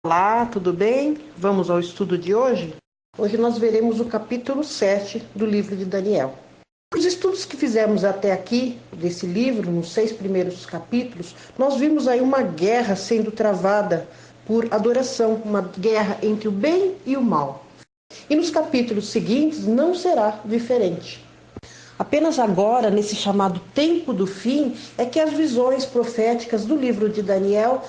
Olá, tudo bem? Vamos ao estudo de hoje? Hoje nós veremos o capítulo 7 do livro de Daniel. Os estudos que fizemos até aqui, desse livro, nos 6 primeiros capítulos, nós vimos aí uma guerra sendo travada por adoração, uma guerra entre o bem e o mal. E nos capítulos seguintes não será diferente. Apenas agora, nesse chamado tempo do fim, é que as visões proféticas do livro de Daniel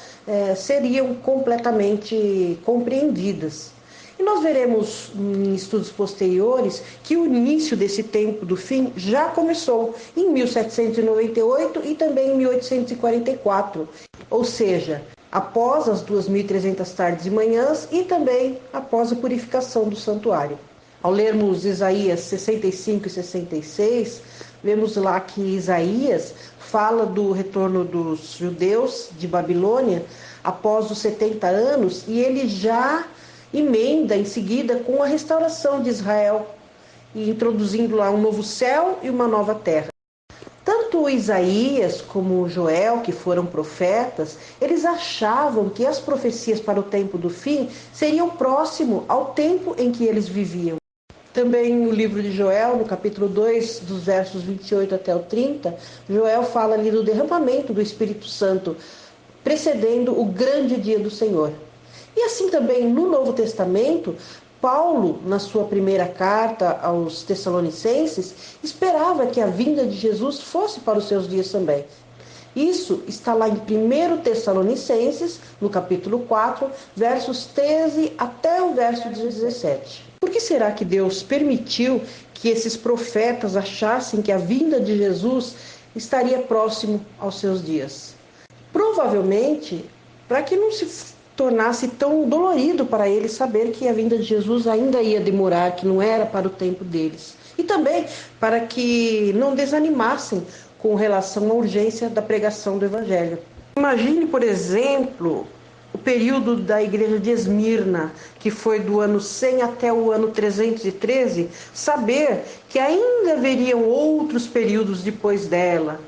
seriam completamente compreendidas. E nós veremos em estudos posteriores que o início desse tempo do fim já começou em 1798 e também em 1844, ou seja, após as 2.300 tardes e manhãs e também após a purificação do santuário. Ao lermos Isaías 65 e 66, vemos lá que Isaías fala do retorno dos judeus de Babilônia após os 70 anos e ele já emenda em seguida com a restauração de Israel, introduzindo lá um novo céu e uma nova terra. Tanto Isaías como Joel, que foram profetas, eles achavam que as profecias para o tempo do fim seriam próximo ao tempo em que eles viviam. Também no livro de Joel, no capítulo 2, dos versos 28 até o 30, Joel fala ali do derramamento do Espírito Santo, precedendo o grande dia do Senhor. E assim também no Novo Testamento, Paulo, na sua primeira carta aos Tessalonicenses, esperava que a vinda de Jesus fosse para os seus dias também. Isso está lá em 1 Tessalonicenses, no capítulo 4, versos 13 até o verso 17. Por que será que Deus permitiu que esses profetas achassem que a vinda de Jesus estaria próximo aos seus dias? Provavelmente, para que não se tornasse tão dolorido para eles saber que a vinda de Jesus ainda ia demorar, que não era para o tempo deles. E também para que não desanimassem com relação à urgência da pregação do Evangelho. Imagine, por exemplo, o período da igreja de Esmirna, que foi do ano 100 até o ano 313, saber que ainda haveriam outros períodos depois dela.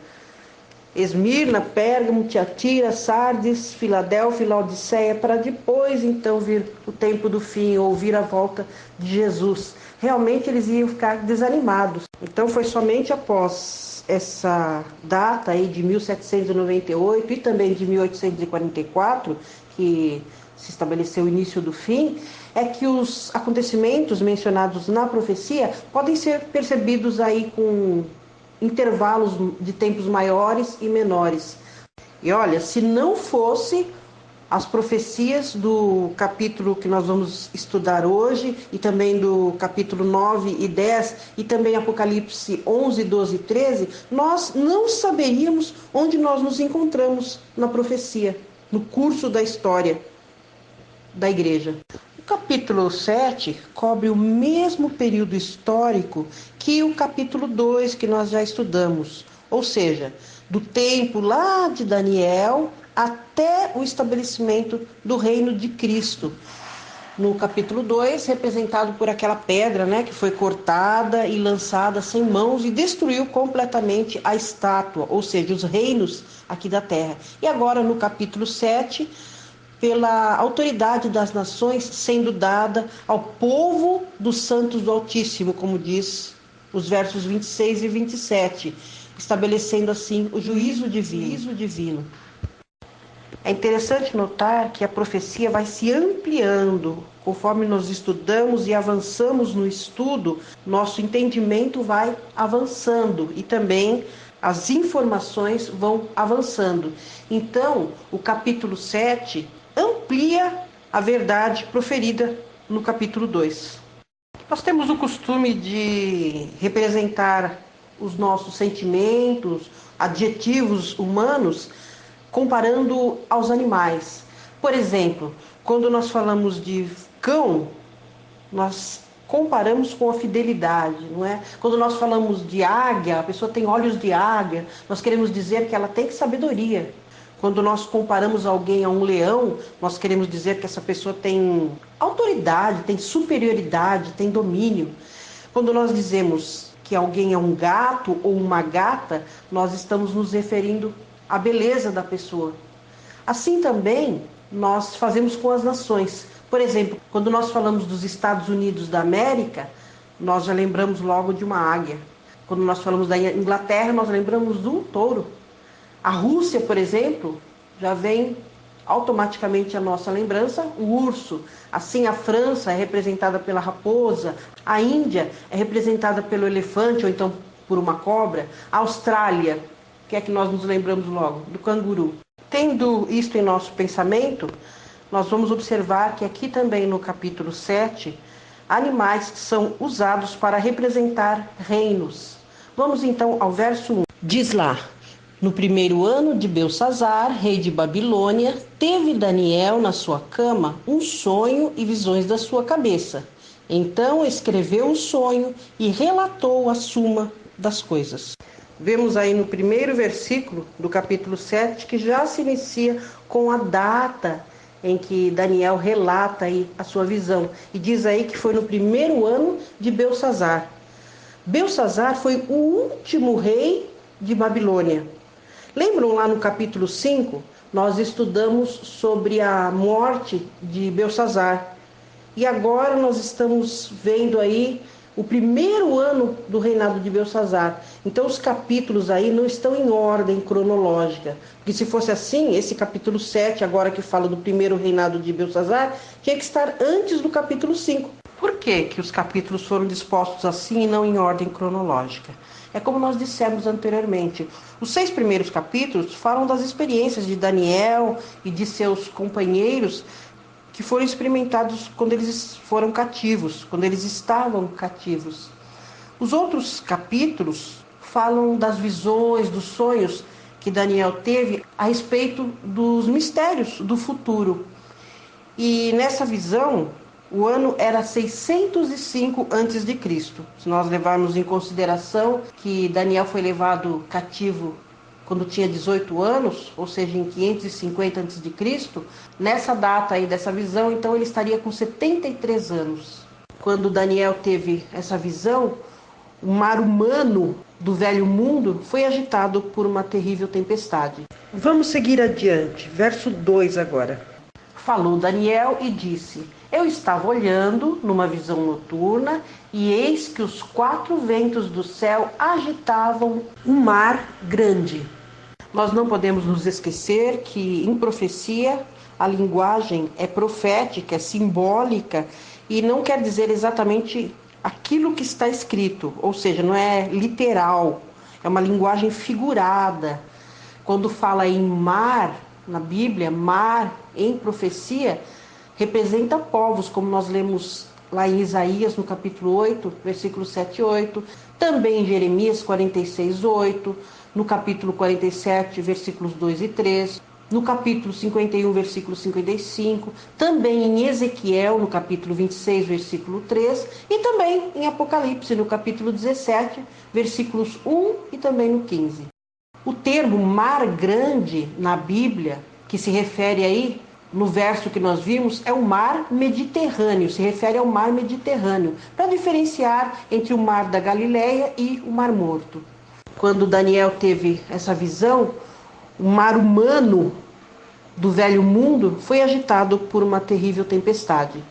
Esmirna, Pérgamo, Tiatira, Sardes, Filadélfia e Laodiceia, para depois então vir o tempo do fim, ou vir a volta de Jesus. Realmente eles iam ficar desanimados. Então foi somente após essa data aí de 1798 e também de 1844, que se estabeleceu o início do fim, é que os acontecimentos mencionados na profecia podem ser percebidos aí com intervalos de tempos maiores e menores. E olha, se não fosse as profecias do capítulo que nós vamos estudar hoje, e também do capítulo 9 e 10, e também Apocalipse 11, 12 e 13, nós não saberíamos onde nós nos encontramos na profecia, no curso da história da igreja. O capítulo 7 cobre o mesmo período histórico que o capítulo 2 que nós já estudamos, ou seja, do tempo lá de Daniel até o estabelecimento do reino de Cristo. No capítulo 2, representado por aquela pedra, que foi cortada e lançada sem mãos e destruiu completamente a estátua, ou seja, os reinos aqui da terra. E agora no capítulo 7, pela autoridade das nações sendo dada ao povo dos santos do Altíssimo, como diz os versos 26 e 27, estabelecendo assim o juízo divino. É interessante notar que a profecia vai se ampliando. Conforme nós estudamos e avançamos no estudo, nosso entendimento vai avançando e também as informações vão avançando. Então, o capítulo 7 amplia a verdade proferida no capítulo 2. Nós temos o costume de representar os nossos sentimentos, adjetivos humanos, comparando aos animais. Por exemplo, quando nós falamos de cão, nós comparamos com a fidelidade, não é? Quando nós falamos de águia, a pessoa tem olhos de águia, nós queremos dizer que ela tem sabedoria. Quando nós comparamos alguém a um leão, nós queremos dizer que essa pessoa tem autoridade, tem superioridade, tem domínio. Quando nós dizemos que alguém é um gato ou uma gata, nós estamos nos referindo à beleza da pessoa. Assim também, nós fazemos com as nações. Por exemplo, quando nós falamos dos Estados Unidos da América, nós já lembramos logo de uma águia. Quando nós falamos da Inglaterra, nós lembramos do touro. A Rússia, por exemplo, já vem automaticamente à nossa lembrança o urso. Assim, a França é representada pela raposa, a Índia é representada pelo elefante ou então por uma cobra, a Austrália, que é que nós nos lembramos logo? Do canguru. Tendo isto em nosso pensamento, nós vamos observar que aqui também no capítulo 7, animais são usados para representar reinos. Vamos então ao verso 1. Diz lá: no primeiro ano de Belsazzar, rei de Babilônia, teve Daniel na sua cama um sonho e visões da sua cabeça. Então escreveu o sonho e relatou a suma das coisas. Vemos aí no primeiro versículo do capítulo 7 que já se inicia com a data em que Daniel relata aí a sua visão. E diz aí que foi no primeiro ano de Belsazzar. Belsazzar foi o último rei de Babilônia. Lembram lá no capítulo 5? Nós estudamos sobre a morte de Belsazzar. E agora nós estamos vendo aí o primeiro ano do reinado de Belsazzar. Então os capítulos aí não estão em ordem cronológica. Porque se fosse assim, esse capítulo 7, agora que fala do primeiro reinado de Belsazzar, tinha que estar antes do capítulo 5. Por que os capítulos foram dispostos assim e não em ordem cronológica? É como nós dissemos anteriormente. Os 6 primeiros capítulos falam das experiências de Daniel e de seus companheiros que foram experimentados quando eles foram cativos, quando eles estavam cativos. Os outros capítulos falam das visões, dos sonhos que Daniel teve a respeito dos mistérios do futuro. E nessa visão, o ano era 605 a.C. Se nós levarmos em consideração que Daniel foi levado cativo quando tinha 18 anos, ou seja, em 550 a.C., nessa data aí dessa visão, então ele estaria com 73 anos. Quando Daniel teve essa visão, o mar humano do velho mundo foi agitado por uma terrível tempestade. Vamos seguir adiante, verso 2 agora. Falou Daniel e disse: eu estava olhando numa visão noturna e eis que os 4 ventos do céu agitavam um mar grande. Nós não podemos nos esquecer que em profecia a linguagem é profética, é simbólica e não quer dizer exatamente aquilo que está escrito, ou seja, não é literal, é uma linguagem figurada. Quando fala em mar na Bíblia, mar em profecia, representa povos, como nós lemos lá em Isaías, no capítulo 8, versículos 7 e 8, também em Jeremias 46, 8, no capítulo 47, versículos 2 e 3, no capítulo 51, versículo 55, também em Ezequiel, no capítulo 26, versículo 3, e também em Apocalipse, no capítulo 17, versículos 1 e também no 15. O termo mar grande na Bíblia, que se refere aí no verso que nós vimos, é o mar Mediterrâneo, se refere ao mar Mediterrâneo, para diferenciar entre o mar da Galileia e o Mar Morto. Quando Daniel teve essa visão, o mar humano do velho mundo foi agitado por uma terrível tempestade.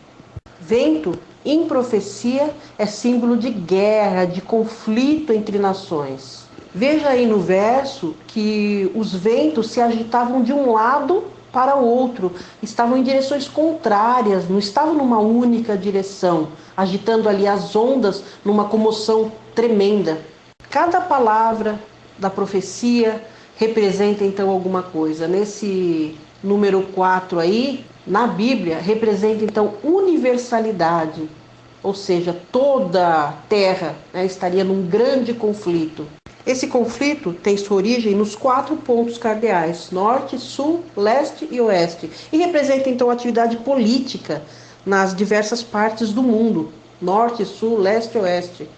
Vento, em profecia, é símbolo de guerra, de conflito entre nações. Veja aí no verso que os ventos se agitavam de um lado para o outro, estavam em direções contrárias, não estavam numa única direção, agitando ali as ondas numa comoção tremenda. Cada palavra da profecia representa então alguma coisa. Nesse número 4 aí, na Bíblia, representa então universalidade, ou seja, toda a terra estaria num grande conflito. Esse conflito tem sua origem nos 4 pontos cardeais: norte, sul, leste e oeste, e representa então a atividade política nas diversas partes do mundo: norte, sul, leste e oeste.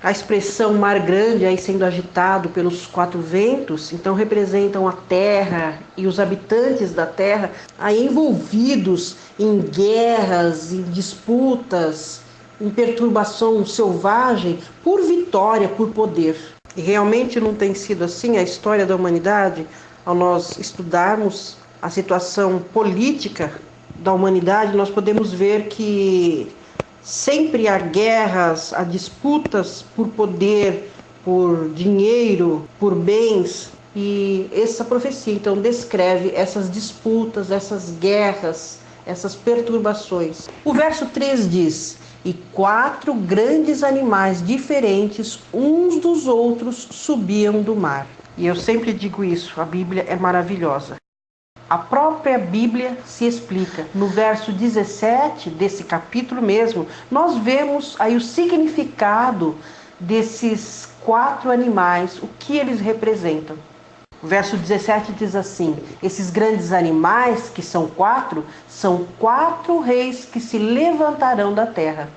A expressão mar grande aí sendo agitado pelos 4 ventos, então representam a terra e os habitantes da terra aí envolvidos em guerras, em disputas, em perturbação selvagem por vitória, por poder. E realmente não tem sido assim a história da humanidade? Ao nós estudarmos a situação política da humanidade, nós podemos ver que sempre há guerras, há disputas por poder, por dinheiro, por bens. E essa profecia, então, descreve essas disputas, essas guerras, essas perturbações. O verso 3 diz: e 4 grandes animais diferentes, uns dos outros, subiam do mar. E eu sempre digo isso, a Bíblia é maravilhosa. A própria Bíblia se explica. No verso 17 desse capítulo mesmo, nós vemos aí o significado desses 4 animais, o que eles representam. O verso 17 diz assim: esses grandes animais, que são 4, são 4 reis que se levantarão da terra.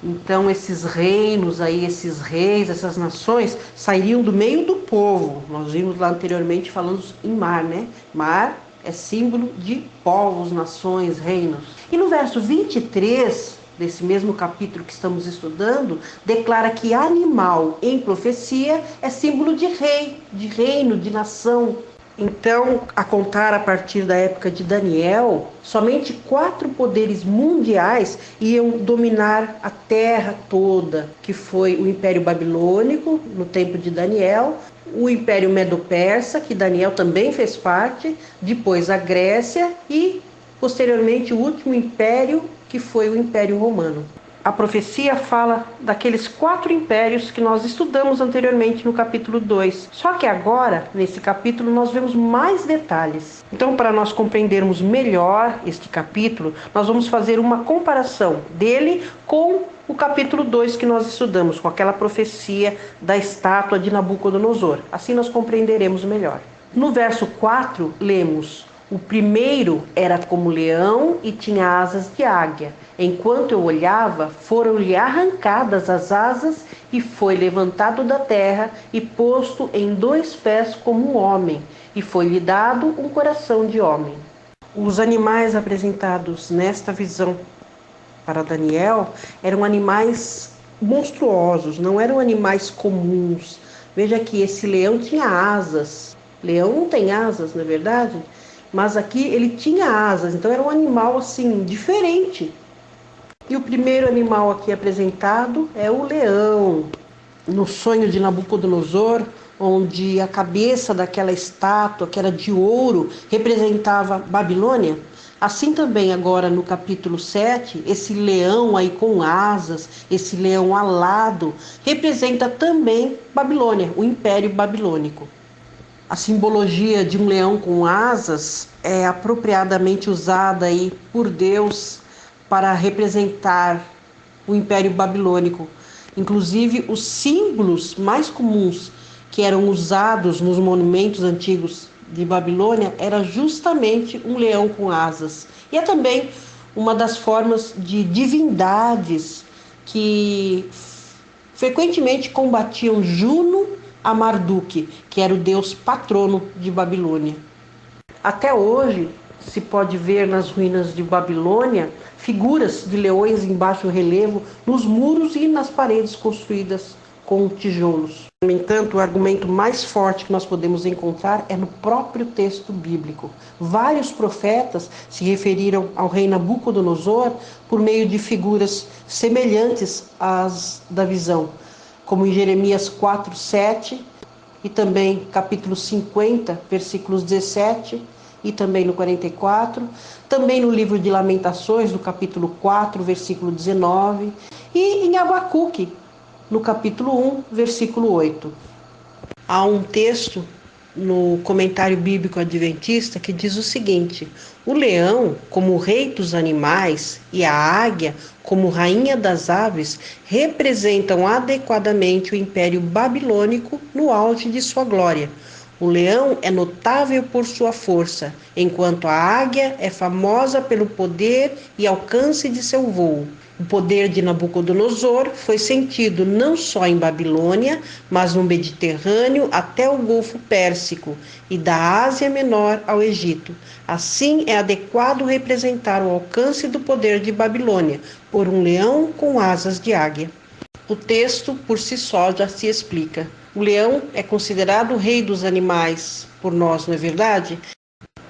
Então esses reinos aí, esses reis, essas nações, sairiam do meio do povo. Nós vimos lá anteriormente falando em mar, né? Mar é símbolo de povos, nações, reinos. E no verso 23 desse mesmo capítulo que estamos estudando, declara que animal em profecia é símbolo de rei, de reino, de nação. Então, a contar a partir da época de Daniel, somente 4 poderes mundiais iam dominar a terra toda, que foi o Império Babilônico, no tempo de Daniel, o Império Medo-Persa, que Daniel também fez parte, depois a Grécia e, posteriormente, o último império, que foi o Império Romano. A profecia fala daqueles 4 impérios que nós estudamos anteriormente no capítulo 2. Só que agora, nesse capítulo, nós vemos mais detalhes. Então, para nós compreendermos melhor este capítulo, nós vamos fazer uma comparação dele com o capítulo 2 que nós estudamos, com aquela profecia da estátua de Nabucodonosor. Assim nós compreenderemos melhor. No verso 4, lemos: o primeiro era como leão e tinha asas de águia. Enquanto eu olhava, foram-lhe arrancadas as asas e foi levantado da terra e posto em 2 pés como um homem, e foi-lhe dado um coração de homem. Os animais apresentados nesta visão para Daniel eram animais monstruosos, não eram animais comuns. Veja que esse leão tinha asas. Leão não tem asas, não é verdade? Mas aqui ele tinha asas, então era um animal assim, diferente. E o primeiro animal aqui apresentado é o leão. No sonho de Nabucodonosor, onde a cabeça daquela estátua, que era de ouro, representava Babilônia, assim também agora no capítulo 7, esse leão aí com asas, esse leão alado, representa também Babilônia, o Império Babilônico. A simbologia de um leão com asas é apropriadamente usada aí por Deus para representar o Império Babilônico. Inclusive, os símbolos mais comuns que eram usados nos monumentos antigos de Babilônia era justamente um leão com asas. E é também uma das formas de divindades que frequentemente combatiam Juno a Marduk, que era o deus patrono de Babilônia. Até hoje se pode ver nas ruínas de Babilônia figuras de leões em baixo relevo nos muros e nas paredes construídas com tijolos. No entanto, o argumento mais forte que nós podemos encontrar é no próprio texto bíblico. Vários profetas se referiram ao rei Nabucodonosor por meio de figuras semelhantes às da visão, como em Jeremias 4:7 e também capítulo 50, versículos 17 e também no 44, também no livro de Lamentações, no capítulo 4, versículo 19, e em Abacuque, no capítulo 1, versículo 8. Há um texto no comentário bíblico adventista que diz o seguinte: o leão, como rei dos animais, e a águia, como rainha das aves, representam adequadamente o Império Babilônico no auge de sua glória. O leão é notável por sua força, enquanto a águia é famosa pelo poder e alcance de seu voo. O poder de Nabucodonosor foi sentido não só em Babilônia, mas no Mediterrâneo até o Golfo Pérsico e da Ásia Menor ao Egito. Assim, é adequado representar o alcance do poder de Babilônia por um leão com asas de águia. O texto, por si só, já se explica. O leão é considerado o rei dos animais por nós, não é verdade?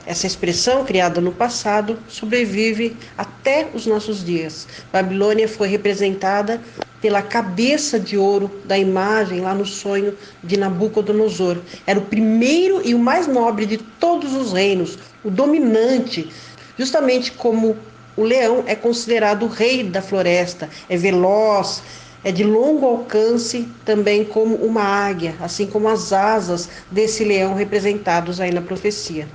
Essa expressão, criada no passado, sobrevive até os nossos dias. Babilônia foi representada pela cabeça de ouro da imagem lá no sonho de Nabucodonosor. Era o primeiro e o mais nobre de todos os reinos, o dominante, justamente como o leão é considerado o rei da floresta, é veloz, é de longo alcance, também como uma águia, assim como as asas desse leão representados aí na profecia.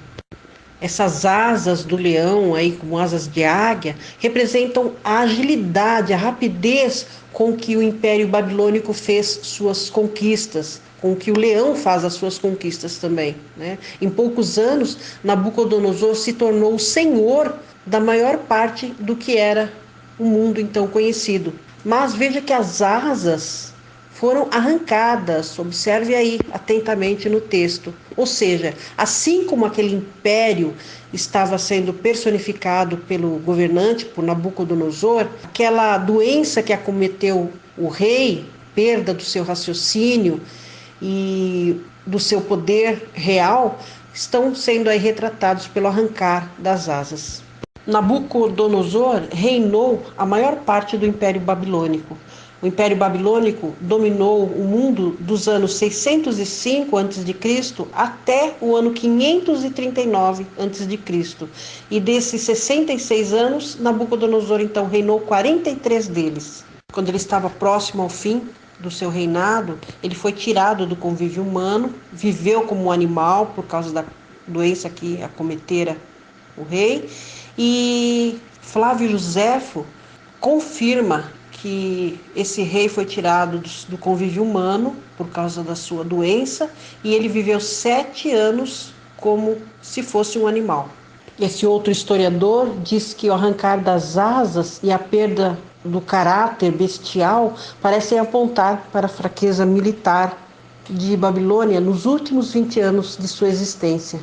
Essas asas do leão, aí como asas de águia, representam a agilidade, a rapidez com que o Império Babilônico fez suas conquistas, com que o leão faz as suas conquistas também, né? Em poucos anos, Nabucodonosor se tornou o senhor da maior parte do que era o mundo então conhecido. Mas veja que as asas foram arrancadas, observe aí atentamente no texto. Ou seja, assim como aquele império estava sendo personificado pelo governante, por Nabucodonosor, aquela doença que acometeu o rei, perda do seu raciocínio e do seu poder real, estão sendo aí retratados pelo arrancar das asas. Nabucodonosor reinou a maior parte do Império Babilônico. O Império Babilônico dominou o mundo dos anos 605 a.C. até o ano 539 a.C. E desses 66 anos, Nabucodonosor então reinou 43 deles. Quando ele estava próximo ao fim do seu reinado, ele foi tirado do convívio humano, viveu como um animal por causa da doença que acometera o rei. E Flávio Joséfo confirma que esse rei foi tirado do convívio humano por causa da sua doença e ele viveu 7 anos como se fosse um animal. Esse outro historiador diz que o arrancar das asas e a perda do caráter bestial parecem apontar para a fraqueza militar de Babilônia nos últimos 20 anos de sua existência.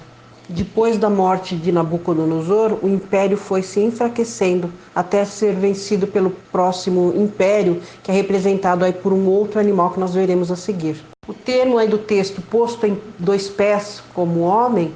Depois da morte de Nabucodonosor, o império foi se enfraquecendo até ser vencido pelo próximo império, que é representado aí por um outro animal que nós veremos a seguir. O termo aí do texto, posto em 2 pés como homem,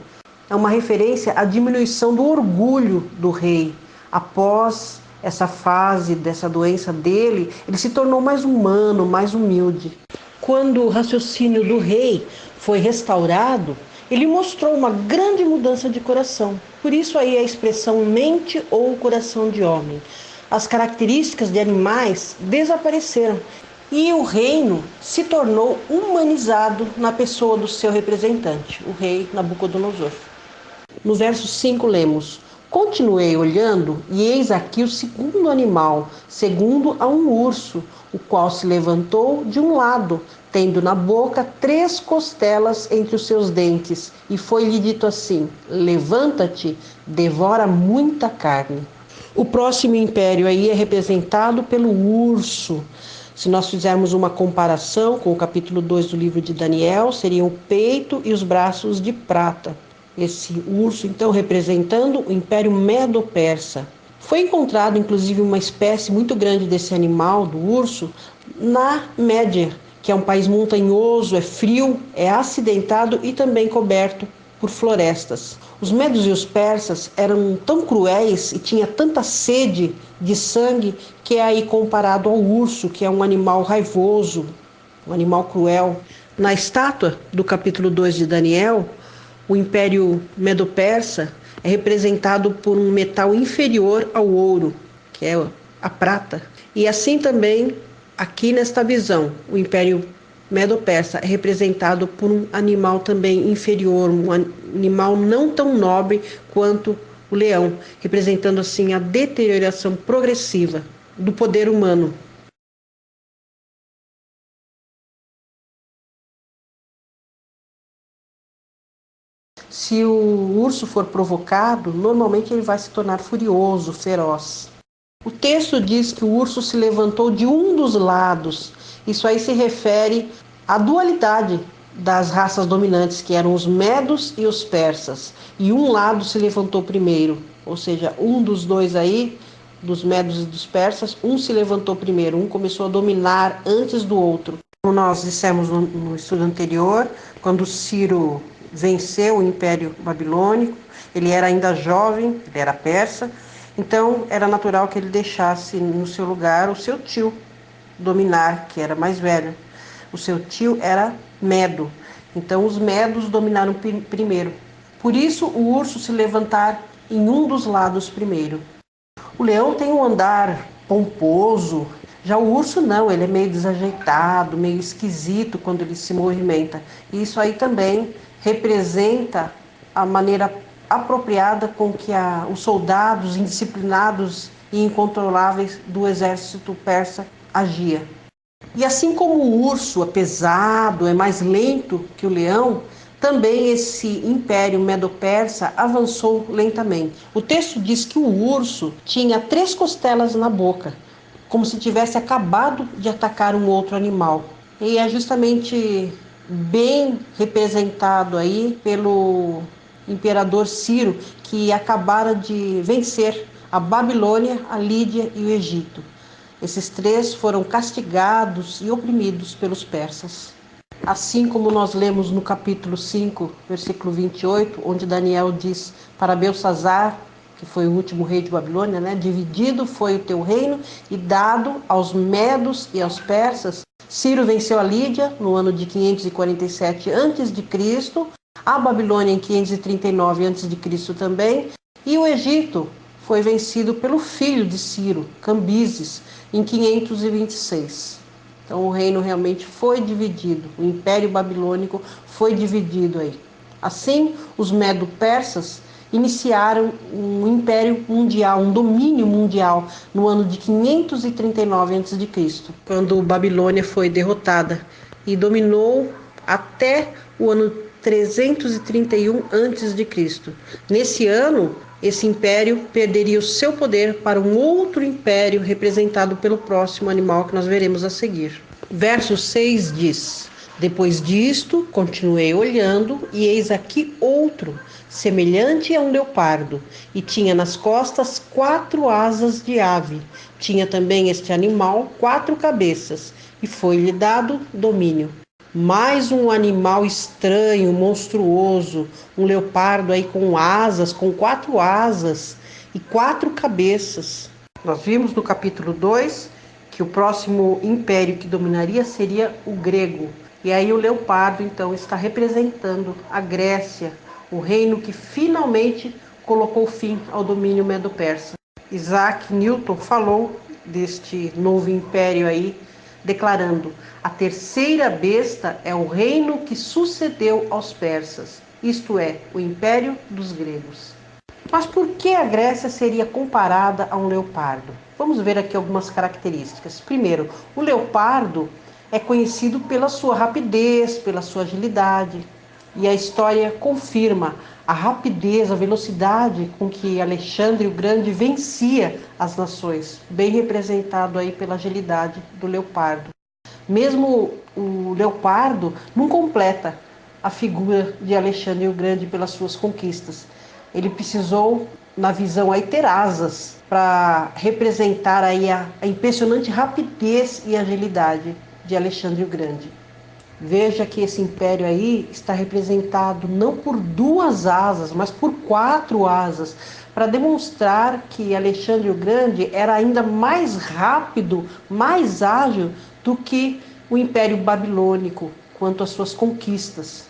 é uma referência à diminuição do orgulho do rei. Após essa fase dessa doença dele, ele se tornou mais humano, mais humilde. Quando o raciocínio do rei foi restaurado, ele mostrou uma grande mudança de coração. Por isso aí a expressão mente ou coração de homem. As características de animais desapareceram e o reino se tornou humanizado na pessoa do seu representante, o rei Nabucodonosor. No verso 5 lemos: Continuei olhando, e eis aqui o segundo animal, segundo a um urso, o qual se levantou de um lado, tendo na boca 3 costelas entre os seus dentes, e foi-lhe dito assim: Levanta-te, devora muita carne. O próximo império aí é representado pelo urso. Se nós fizermos uma comparação com o capítulo 2 do livro de Daniel, seriam o peito e os braços de prata. Esse urso, então, representando o Império Medo-Persa. Foi encontrado, inclusive, uma espécie muito grande desse animal, do urso, na Média, que é um país montanhoso, é frio, é acidentado e também coberto por florestas. Os medos e os persas eram tão cruéis e tinha tanta sede de sangue que é aí comparado ao urso, que é um animal raivoso, um animal cruel. Na estátua do capítulo 2 de Daniel, o Império Medo-Persa é representado por um metal inferior ao ouro, que é a prata. E assim também, aqui nesta visão, o Império Medo-Persa é representado por um animal também inferior, um animal não tão nobre quanto o leão, representando assim a deterioração progressiva do poder humano. Se o urso for provocado, normalmente ele vai se tornar furioso, feroz. O texto diz que o urso se levantou de um dos lados. Isso aí se refere à dualidade das raças dominantes, que eram os medos e os persas. E um lado se levantou primeiro, ou seja, um dos dois aí, dos medos e dos persas, um se levantou primeiro, um começou a dominar antes do outro. Como nós dissemos no estudo anterior, quando Ciro venceu o Império Babilônico, Ele era ainda jovem, ele era persa, então era natural que ele deixasse no seu lugar o seu tio dominar, que era mais velho. O seu tio era Medo, então os medos dominaram primeiro. Por isso o urso se levantar em um dos lados primeiro. O leão tem um andar pomposo, já o urso não, ele é meio desajeitado, meio esquisito quando ele se movimenta. E isso aí também representa a maneira apropriada com que os soldados indisciplinados e incontroláveis do exército persa agia. E assim como o urso é pesado, é mais lento que o leão, também esse império medo-persa avançou lentamente. O texto diz que o urso tinha 3 costelas na boca, como se tivesse acabado de atacar um outro animal. E é justamente bem representado aí pelo imperador Ciro, que acabara de vencer a Babilônia, a Lídia e o Egito. Esses 3 foram castigados e oprimidos pelos persas. Assim como nós lemos no capítulo 5, versículo 28, onde Daniel diz para Belsassar, que foi o último rei de Babilônia, dividido foi o teu reino e dado aos medos e aos persas. Ciro venceu a Lídia no ano de 547 a.C., a Babilônia em 539 a.C. também, e o Egito foi vencido pelo filho de Ciro, Cambises, em 526. Então o reino realmente foi dividido, o Império Babilônico foi dividido aí. Assim, os medo-persas iniciaram um império mundial, um domínio mundial, no ano de 539 a.C., quando Babilônia foi derrotada e dominou até o ano 331 a.C. Nesse ano, esse império perderia o seu poder para um outro império representado pelo próximo animal que nós veremos a seguir. Verso 6 diz: depois disto, continuei olhando, e eis aqui outro, semelhante a um leopardo, e tinha nas costas 4 asas de ave. Tinha também este animal 4 cabeças, e foi-lhe dado domínio. Mais um animal estranho, monstruoso, um leopardo aí com asas, com 4 asas e 4 cabeças. Nós vimos no capítulo 2 que o próximo império que dominaria seria o grego. E aí o leopardo então está representando a Grécia, o reino que finalmente colocou fim ao domínio medo-persa. Isaac Newton falou deste novo império aí, declarando: a terceira besta é o reino que sucedeu aos persas, isto é, o império dos gregos. Mas por que a Grécia seria comparada a um leopardo? Vamos ver aqui algumas características. Primeiro, o leopardo é conhecido pela sua rapidez, pela sua agilidade. E a história confirma a rapidez, a velocidade com que Alexandre o Grande vencia as nações, bem representado aí pela agilidade do leopardo. Mesmo o leopardo não completa a figura de Alexandre o Grande pelas suas conquistas. Ele precisou, na visão aí, ter asas para representar aí a impressionante rapidez e agilidade de Alexandre o Grande. Veja que esse império aí está representado não por 2 asas, mas por 4 asas, para demonstrar que Alexandre o Grande era ainda mais rápido, mais ágil do que o Império Babilônico quanto às suas conquistas.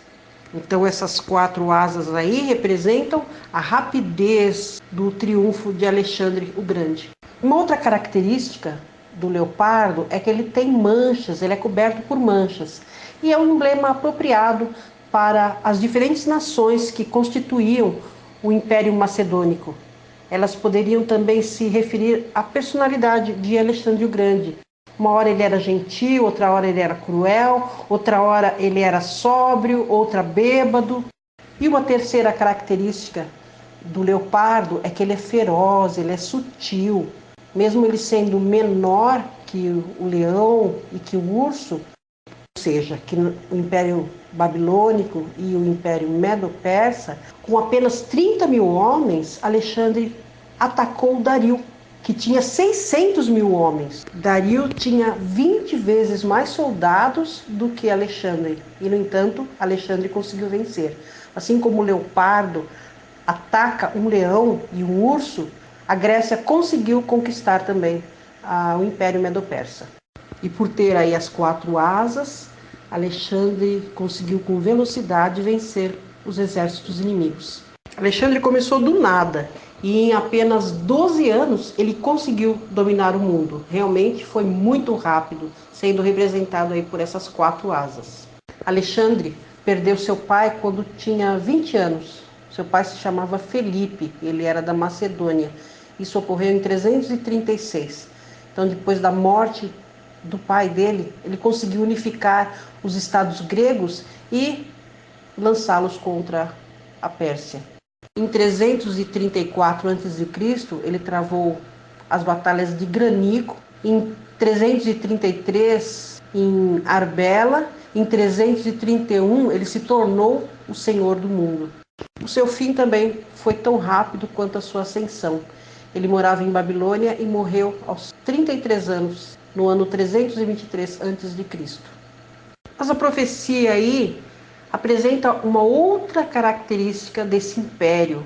Então essas 4 asas aí representam a rapidez do triunfo de Alexandre o Grande. Uma outra característica do leopardo é que ele tem manchas, ele é coberto por manchas. E é um emblema apropriado para as diferentes nações que constituíam o Império Macedônico. Elas poderiam também se referir à personalidade de Alexandre o Grande. Uma hora ele era gentil, outra hora ele era cruel, outra hora ele era sóbrio, outra bêbado. E uma terceira característica do leopardo é que ele é feroz, ele é sutil. Mesmo ele sendo menor que o leão e que o urso, ou seja, que o Império Babilônico e o Império Medo-Persa, com apenas 30 mil homens, Alexandre atacou Dario, que tinha 600 mil homens. Dario tinha 20 vezes mais soldados do que Alexandre, e no entanto, Alexandre conseguiu vencer. Assim como o leopardo ataca um leão e um urso, a Grécia conseguiu conquistar também o Império Medo-Persa. E por ter aí as 4 asas, Alexandre conseguiu com velocidade vencer os exércitos inimigos. Alexandre começou do nada e em apenas 12 anos ele conseguiu dominar o mundo. Realmente foi muito rápido, sendo representado aí por essas 4 asas. Alexandre perdeu seu pai quando tinha 20 anos. Seu pai se chamava Felipe, ele era da Macedônia. Isso ocorreu em 336. Então, depois da morte do pai dele, ele conseguiu unificar os estados gregos e lançá-los contra a Pérsia. Em 334 a.C., ele travou as batalhas de Granico. Em 333, em Arbela. Em 331, ele se tornou o senhor do mundo. O seu fim também foi tão rápido quanto a sua ascensão. Ele morava em Babilônia e morreu aos 33 anos, no ano 323 a.C. Mas a profecia aí apresenta uma outra característica desse império.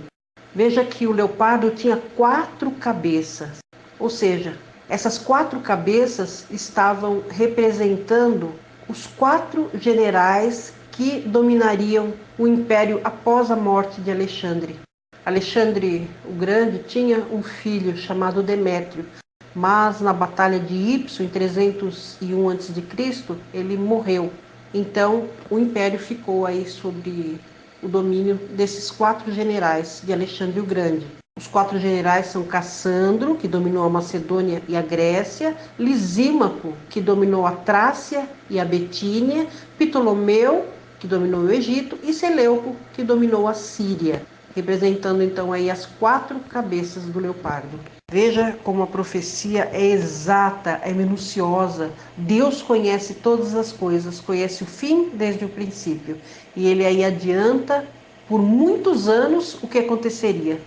Veja que o leopardo tinha 4 cabeças, ou seja, essas 4 cabeças estavam representando os 4 generais que dominariam o império após a morte de Alexandre. Alexandre o Grande tinha um filho chamado Demétrio, mas na batalha de Ípso, em 301 a.C., ele morreu. Então, o império ficou aí sob o domínio desses 4 generais de Alexandre o Grande. Os 4 generais são Cassandro, que dominou a Macedônia e a Grécia, Lisímaco, que dominou a Trácia e a Betínia, Ptolomeu, que dominou o Egito, e Seleuco, que dominou a Síria, representando então aí as 4 cabeças do leopardo. Veja como a profecia é exata, é minuciosa. Deus conhece todas as coisas, conhece o fim desde o princípio. E ele aí adianta por muitos anos o que aconteceria.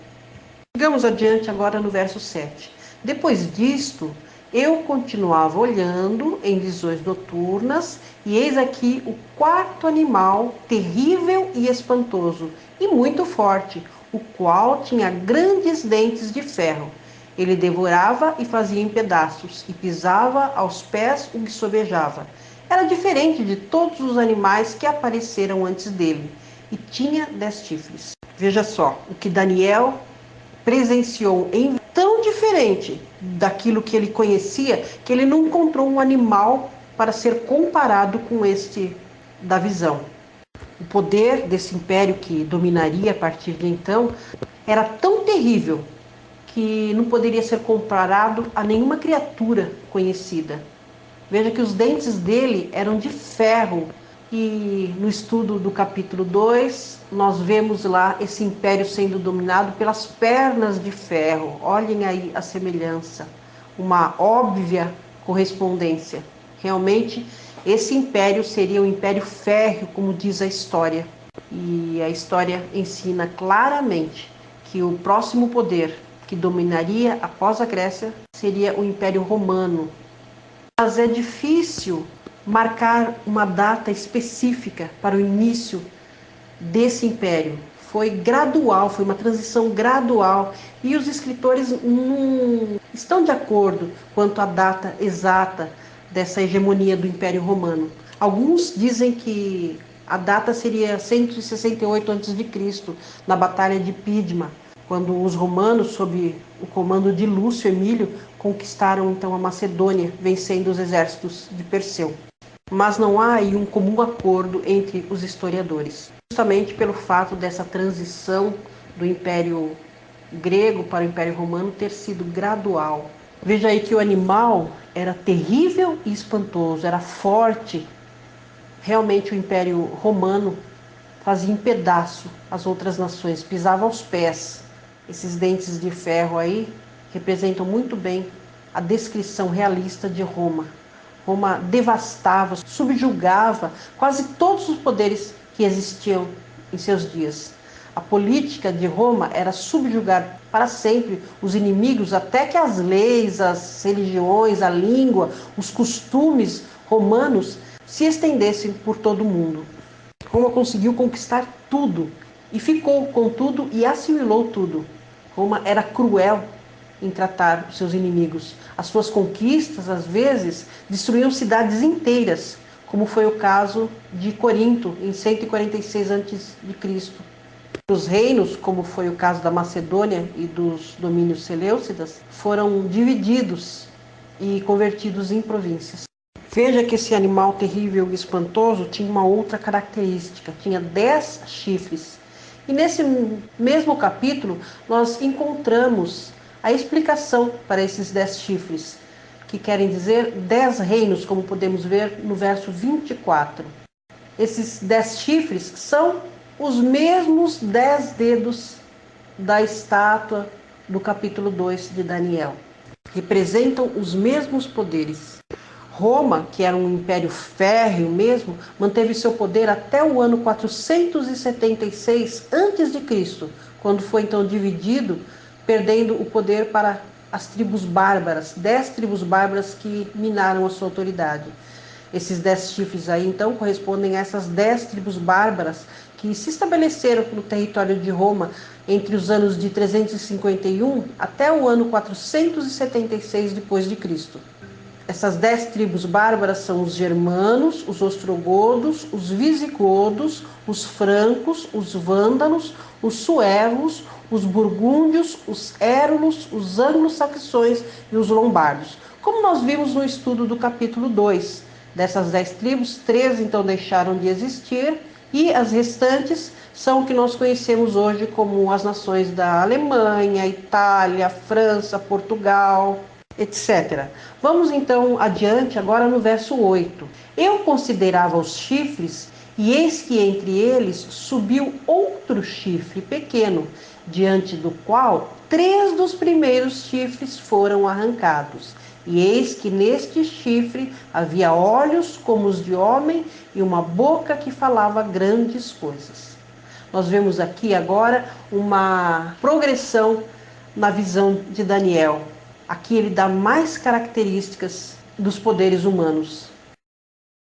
Sigamos adiante agora no verso 7. Depois disto, eu continuava olhando em visões noturnas, e eis aqui o 4º animal, terrível e espantoso, e muito forte, o qual tinha grandes dentes de ferro. Ele devorava e fazia em pedaços, e pisava aos pés o que sobejava. Era diferente de todos os animais que apareceram antes dele, e tinha 10 chifres. Veja só, o que Daniel presenciou em tão diferente daquilo que ele conhecia, que ele não encontrou um animal para ser comparado com este da visão. O poder desse império que dominaria a partir de então era tão terrível que não poderia ser comparado a nenhuma criatura conhecida. Veja que os dentes dele eram de ferro. E no estudo do capítulo 2, nós vemos lá esse império sendo dominado pelas pernas de ferro. Olhem aí a semelhança, uma óbvia correspondência. Realmente, esse império seria um império férreo, como diz a história. E a história ensina claramente que o próximo poder que dominaria após a Grécia seria o Império Romano. Mas é difícil marcar uma data específica para o início desse império. Foi gradual, foi uma transição gradual, e os escritores não estão de acordo quanto à data exata dessa hegemonia do Império Romano. Alguns dizem que a data seria 168 a.C., na Batalha de Pidma, quando os romanos, sob o comando de Lúcio Emílio, conquistaram então a Macedônia, vencendo os exércitos de Perseu. Mas não há aí um comum acordo entre os historiadores, justamente pelo fato dessa transição do Império Grego para o Império Romano ter sido gradual. Veja aí que o animal era terrível e espantoso, era forte. Realmente o Império Romano fazia em pedaço as outras nações, pisava aos pés. Esses dentes de ferro aí representam muito bem a descrição realista de Roma. Roma devastava, subjugava quase todos os poderes que existiam em seus dias. A política de Roma era subjugar para sempre os inimigos, até que as leis, as religiões, a língua, os costumes romanos se estendessem por todo o mundo. Roma conseguiu conquistar tudo, e ficou com tudo e assimilou tudo. Roma era cruel em tratar os seus inimigos. As suas conquistas, às vezes, destruíam cidades inteiras, como foi o caso de Corinto, em 146 a.C. Os reinos, como foi o caso da Macedônia e dos domínios seleucidas, foram divididos e convertidos em províncias. Veja que esse animal terrível e espantoso tinha uma outra característica, tinha 10 chifres. E nesse mesmo capítulo, nós encontramos a explicação para esses 10 chifres, que querem dizer 10 reinos, como podemos ver no verso 24. Esses 10 chifres são os mesmos 10 dedos da estátua do capítulo 2 de Daniel. Representam os mesmos poderes. Roma, que era um império férreo mesmo, manteve seu poder até o ano 476 a.C., quando foi então dividido, perdendo o poder para as tribos bárbaras, 10 tribos bárbaras que minaram a sua autoridade. Esses 10 chifres aí, então, correspondem a essas 10 tribos bárbaras que se estabeleceram no território de Roma entre os anos de 351 até o ano 476 depois de Cristo. Essas 10 tribos bárbaras são os germanos, os ostrogodos, os visigodos, os francos, os vândalos, os suevos, os burgúndios, os érulos, os anglo-saxões e os lombardos. Como nós vimos no estudo do capítulo 2, dessas 10 tribos, 3 então deixaram de existir e as restantes são o que nós conhecemos hoje como as nações da Alemanha, Itália, França, Portugal, etc. Vamos então adiante agora no verso 8. Eu considerava os chifres, e eis que entre eles subiu outro chifre pequeno, diante do qual 3 dos primeiros chifres foram arrancados. E eis que neste chifre havia olhos como os de homem e uma boca que falava grandes coisas. Nós vemos aqui agora uma progressão na visão de Daniel. Aqui ele dá mais características dos poderes humanos.